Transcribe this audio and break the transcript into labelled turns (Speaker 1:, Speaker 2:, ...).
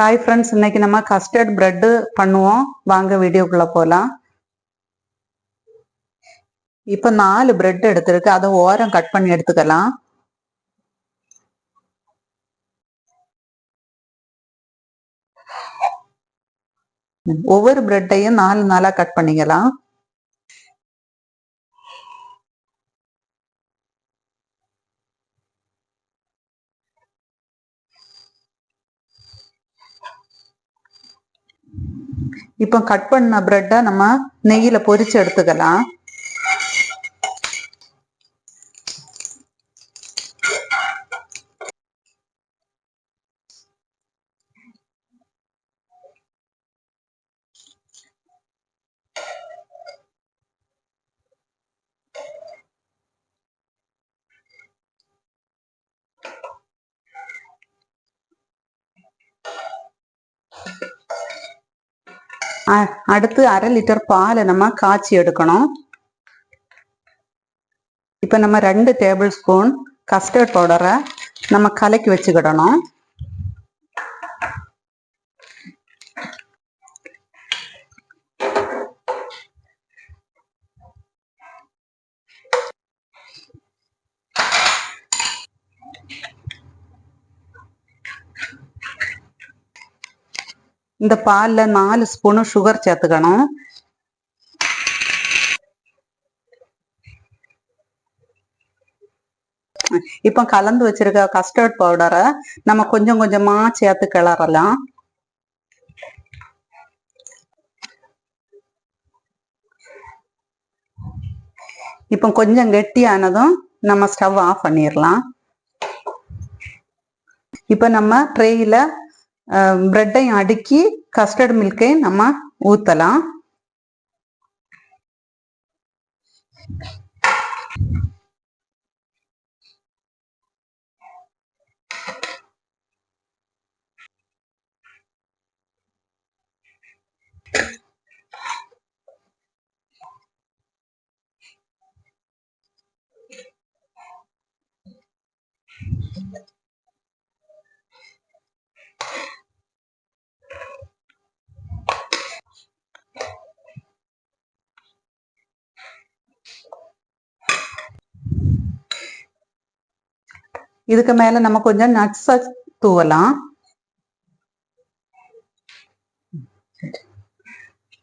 Speaker 1: Hi friends, இன்னைக்கு நம்ம custard bread பண்ணுவோம். வாங்க வீடியோக்குள்ள போலாம். இப்போ 4 பிரெட் எடுத்துருக்கு, அதை ஓரம் கட் பண்ணி எடுத்துக்கலாம். ஒவ்வொரு பிரெட்டையும் 4 நாளா கட் பண்ணிக்கலாம். இப்போ கட் பண்ண பிரெட்டை நம்ம நெய்யில பொரிச்சு எடுத்துக்கலாம். அடுத்து 1/2 லிட்டர் பாலை நம்ம காய்ச்சி எடுக்கணும். இப்போ நம்ம 2 டேபிள் ஸ்பூன் கஸ்டர்ட் பவுடரை நம்ம கலக்கி வச்சுக்கிடணும். இந்த பால்ல 4 ஸ்பூன் சுகர் சேர்த்துக்கணும். இப்போ கலந்து வச்சிருக்க கஸ்டர்ட் பவுடரை நம்ம கொஞ்சம் கொஞ்சமா சேர்த்து கிளறலாம். இப்போ கொஞ்சம் கெட்டியானதும் நம்ம ஸ்டவ் ஆஃப் பண்ணிடலாம். இப்போ நம்ம ட்ரேயில பிரெட்டையும் அடுக்கி கஸ்டர்ட் மில்க்கையும் நம்ம ஊத்தலாம். இதுக்கு மேல நம்ம கொஞ்சம் நட்ஸை தூவலாம்.